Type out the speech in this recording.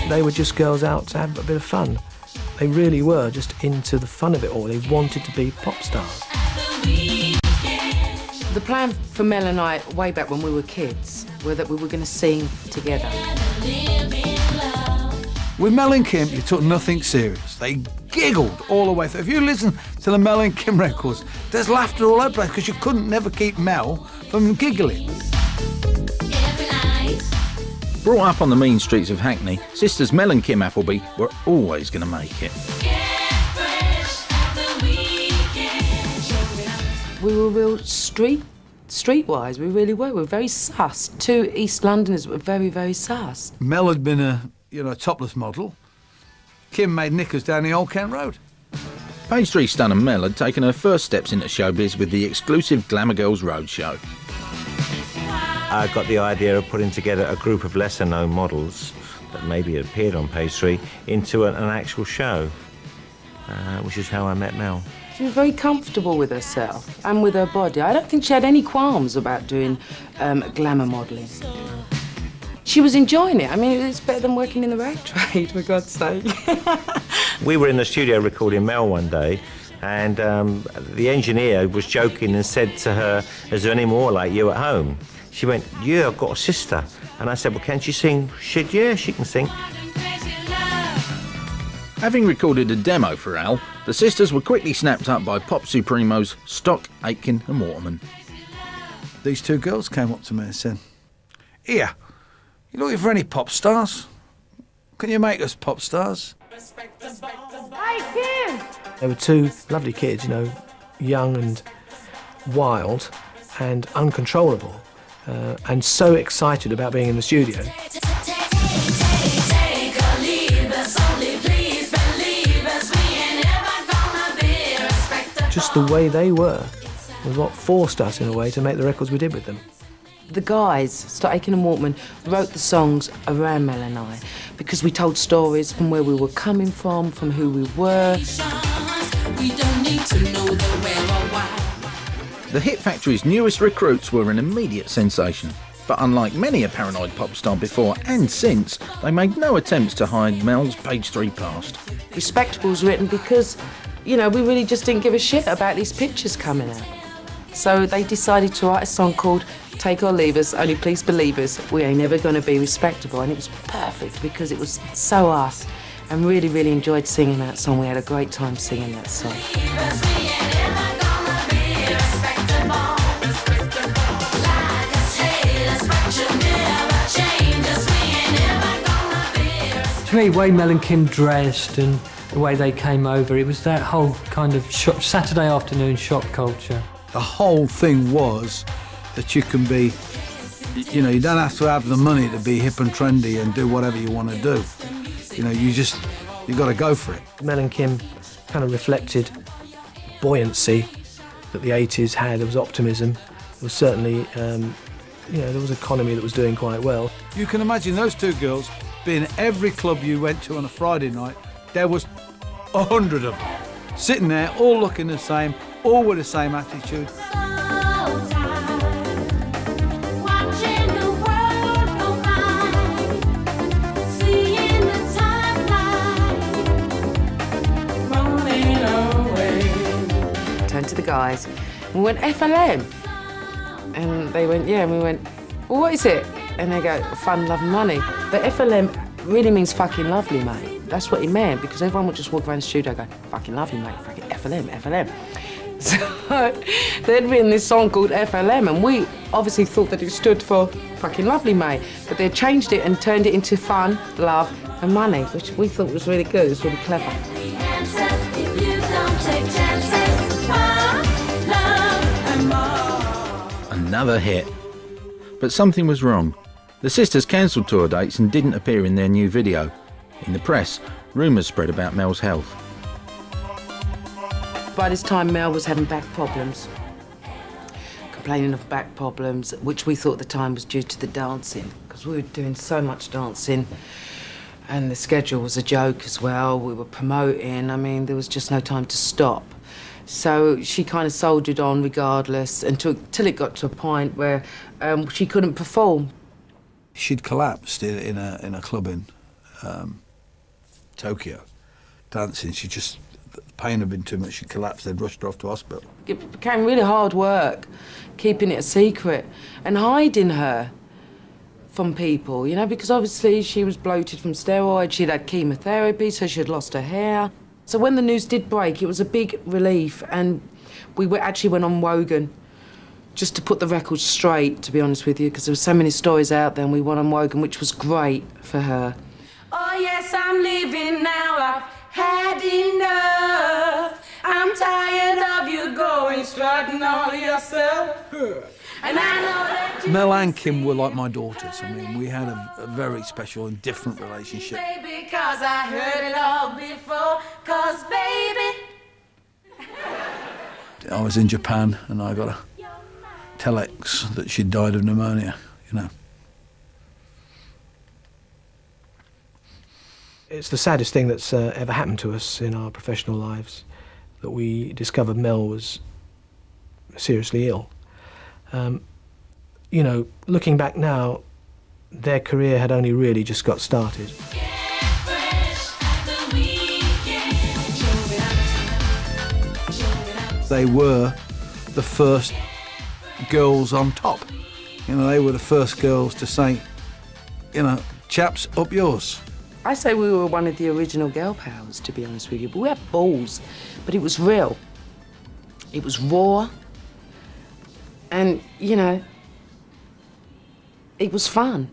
They were just girls out to have a bit of fun. They really were just into the fun of it all. They wanted to be pop stars. The plan for Mel and I, way back when we were kids, were that we were going to sing together. With Mel and Kim, you took nothing serious. They giggled all the way through. If you listen to the Mel and Kim records, there's laughter all over the place because you couldn't never keep Mel from giggling. Brought up on the mean streets of Hackney, sisters Mel and Kim Appleby were always going to make it. We were real streetwise, we really were. We were very sus. Two East Londoners were very, very sus. Mel had been a topless model. Kim made knickers down the Old Kent Road. Page 3 stunner Mel had taken her first steps into showbiz with the exclusive Glamour Girls Roadshow. I got the idea of putting together a group of lesser-known models that maybe had appeared on Page 3 into an actual show, which is how I met Mel. She was very comfortable with herself and with her body. I don't think she had any qualms about doing glamour modelling. She was enjoying it. I mean, it's better than working in the rag trade, for God's sake. We were in the studio recording Mel one day, and the engineer was joking and said to her, "Is there any more like you at home?" She went, "Yeah, I've got a sister." And I said, "Well, can't she sing?" She said, "Yeah, she can sing." Having recorded a demo for Al, the sisters were quickly snapped up by pop supremos Stock, Aitken and Waterman. These two girls came up to me and said, "Here, you looking for any pop stars? Can you make us pop stars?" Aitken! They were two lovely kids, young and wild and uncontrollable. And so excited about being in the studio. Just the way they were was what forced us, in a way, to make the records we did with them. The guys, Aitken and Waterman, wrote the songs around Mel and I because we told stories from where we were coming from who we were. We don't need to know the where or why. The Hit Factory's newest recruits were an immediate sensation, but unlike many a paranoid pop star before and since, they made no attempts to hide Mel's Page 3 past. Respectable was written because, we really just didn't give a shit about these pictures coming out. So they decided to write a song called Take or Leave Us, Only Please Believe Us, We Ain't Never Gonna Be Respectable, and it was perfect because it was so us, and really, really enjoyed singing that song. We had a great time singing that song. To me, the way Mel and Kim dressed and the way they came over, it was that whole kind of Saturday afternoon shop culture. The whole thing was that you can be, you don't have to have the money to be hip and trendy and do whatever you want to do. You got to go for it. Mel and Kim kind of reflected buoyancy that the 80s had. There was optimism. There was certainly, there was an economy that was doing quite well. You can imagine those two girls being at every club you went to on a Friday night. There was 100 of them, sitting there, all looking the same, all with the same attitude. Turned to the guys, we went, FLM. And they went, yeah, and we went, well, what is it? And they go, fun, love and money. But FLM really means fucking lovely, mate. That's what he meant, because everyone would just walk around the studio and go, fucking lovely, mate, fucking FLM, FLM. So they'd written this song called FLM, and we obviously thought that it stood for fucking lovely, mate. But they changed it and turned it into fun, love and money, which we thought was really good, it was really clever. Another hit. But something was wrong. The sisters cancelled tour dates and didn't appear in their new video. In the press, rumours spread about Mel's health. By this time, Mel was having back problems, complaining of back problems, which we thought at the time was due to the dancing, because we were doing so much dancing, and the schedule was a joke as well. We were promoting. I mean, there was just no time to stop. So she kind of soldiered on regardless until it got to a point where she couldn't perform. She'd collapsed in a clubbing Tokyo, dancing. The pain had been too much. She collapsed. They'd rushed her off to hospital. It became really hard work keeping it a secret and hiding her from people, you know, because obviously she was bloated from steroids, she'd had chemotherapy, so she had lost her hair. So when the news did break, it was a big relief, and we actually went on Wogan just to put the record straight, to be honest with you, because there were so many stories out there, and we went on Wogan, which was great for her. Oh yes, I'm leaving now, I've had enough. I'm tired of you going strutting all yourself. And I know that you Mel and Kim were like my daughters. I mean, we had a very special and different relationship. baby, 'cause I heard it all before, 'cause baby. I was in Japan and I got a telex that she'd died of pneumonia, you know. It's the saddest thing that's ever happened to us in our professional lives, that we discovered Mel was seriously ill. You know, looking back now, their career had only really just got started. They were the first girls on top. You know, they were the first girls to say, you know, chaps, up yours. I say we were one of the original girl powers, to be honest with you. But we had balls, but it was real. It was raw. And, you know, it was fun.